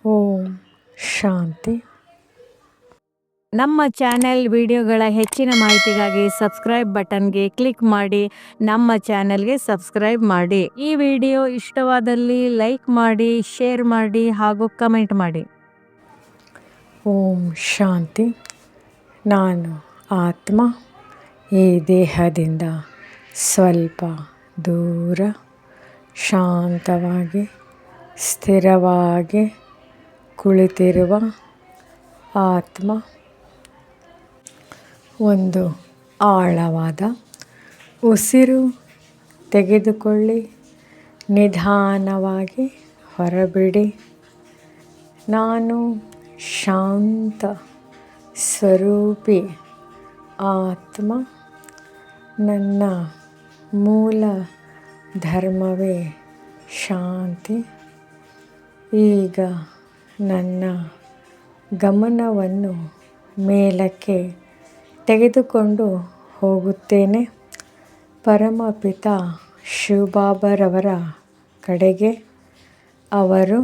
ಓಂ ಶಾಂತಿ. ನಮ್ಮ ಚಾನೆಲ್ ವಿಡಿಯೋಗಳ ಹೆಚ್ಚಿನ ಮಾಹಿತಿಗಾಗಿ ಸಬ್ಸ್ಕ್ರೈಬ್ ಬಟನ್ಗೆ ಕ್ಲಿಕ್ ಮಾಡಿ ನಮ್ಮ ಚಾನೆಲ್ಗೆ ಸಬ್ಸ್ಕ್ರೈಬ್ ಮಾಡಿ. ಈ ವಿಡಿಯೋ ಇಷ್ಟವಾದಲ್ಲಿ ಲೈಕ್ ಮಾಡಿ, ಶೇರ್ ಮಾಡಿ ಹಾಗೂ ಕಮೆಂಟ್ ಮಾಡಿ. ಓಂ ಶಾಂತಿ. ನಾನು ಆತ್ಮ ಈ ದೇಹದಿಂದ ಸ್ವಲ್ಪ ದೂರ ಶಾಂತವಾಗಿ ಸ್ಥಿರವಾಗಿ ಕುಳಿತಿರುವ ಆತ್ಮ. ಒಂದು ಆಳವಾದ ಉಸಿರು ತೆಗೆದುಕೊಳ್ಳಿ, ನಿಧಾನವಾಗಿ ಹೊರಬಿಡಿ. ನಾನು ಶಾಂತ ಸ್ವರೂಪಿ ಆತ್ಮ. ನನ್ನ ಮೂಲ ಧರ್ಮವೇ ಶಾಂತಿ. ಈಗ ನನ್ನ ಗಮನವನ್ನು ಮೇಲಕ್ಕೆ ತೆಗೆದುಕೊಂಡು ಹೋಗುತ್ತೇನೆ, ಪರಮಪಿತ ಶಿವಬಾಬರವರ ಕಡೆಗೆ. ಅವರು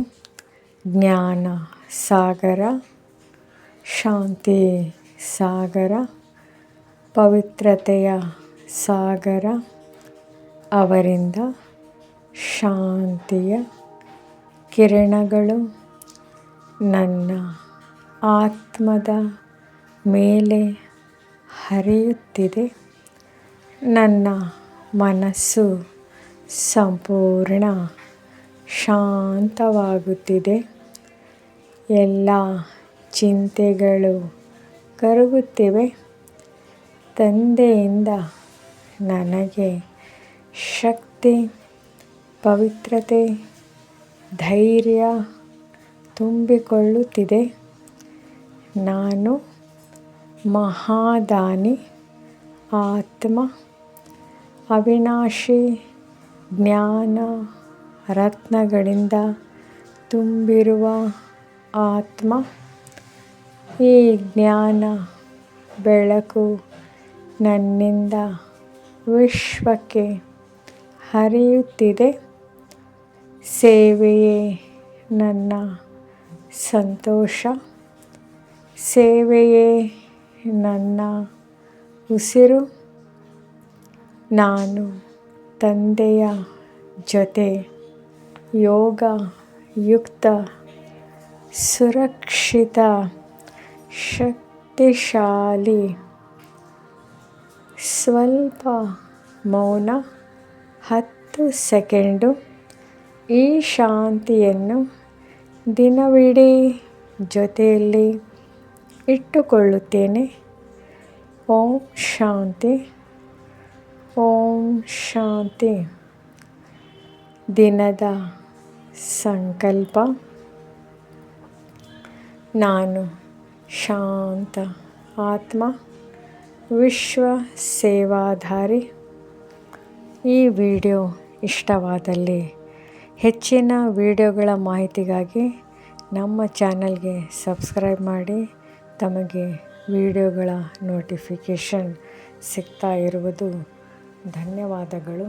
ಜ್ಞಾನ ಸಾಗರ, ಶಾಂತಿ ಸಾಗರ, ಪವಿತ್ರತೆಯ ಸಾಗರ. ಅವರಿಂದ ಶಾಂತಿಯ ಕಿರಣಗಳು ನನ್ನ ಆತ್ಮದ ಮೇಲೆ ಹರಿಯುತ್ತಿದೆ. ನನ್ನ ಮನಸ್ಸು ಸಂಪೂರ್ಣ ಶಾಂತವಾಗುತ್ತಿದೆ. ಎಲ್ಲ ಚಿಂತೆಗಳು ಕರಗುತ್ತಿವೆ. ತಂದೆಯಿಂದ ನನಗೆ ಶಕ್ತಿ, ಪವಿತ್ರತೆ, ಧೈರ್ಯ ತುಂಬಿಕೊಳ್ಳುತ್ತಿದೆ. ನಾನು ಮಹಾದಾನಿ ಆತ್ಮ, ಅವಿನಾಶಿ ಜ್ಞಾನ ರತ್ನಗಳಿಂದ ತುಂಬಿರುವ ಆತ್ಮ. ಈ ಜ್ಞಾನ ಬೆಳಕು ನನ್ನಿಂದ ವಿಶ್ವಕ್ಕೆ ಹರಿಯುತ್ತಿದೆ. ಸೇವೆಯೇ ನನ್ನ ಸಂತೋಷ, ಸೇವೆಯೇ ನನ್ನ ಉಸಿರು. ನಾನು ತಂದೆಯ ಜೊತೆ ಯೋಗ ಯುಕ್ತ, ಸುರಕ್ಷಿತ, ಶಕ್ತಿಶಾಲಿ. ಸ್ವಲ್ಪ ಮೌನ 10 ಸೆಕೆಂಡು. ಈ ಶಾಂತಿಯನ್ನು ದಿನವಿಡೀ ಜೊತೆಯಲ್ಲಿ ಇಟ್ಟುಕೊಳ್ಳುತ್ತೇನೆ. ಓಂ ಶಾಂತಿ, ಓಂ ಶಾಂತಿ. ದಿನದ ಸಂಕಲ್ಪ. ನಾನು ಶಾಂತ ಆತ್ಮ, ವಿಶ್ವ ಸೇವಾಧಾರಿ. ಈ ವಿಡಿಯೋ ಇಷ್ಟವಾದಲ್ಲಿ ಹೆಚ್ಚಿನ ವಿಡಿಯೋಗಳ ಮಾಹಿತಿಗಾಗಿ ನಮ್ಮ ಚಾನಲ್ಗೆ ಸಬ್ಸ್ಕ್ರೈಬ್ ಮಾಡಿ. ತಮಗೆ ವಿಡಿಯೋಗಳ ನೋಟಿಫಿಕೇಷನ್ ಸಿಗ್ತಾ ಇರುವುದು ಧನ್ಯವಾದಗಳು.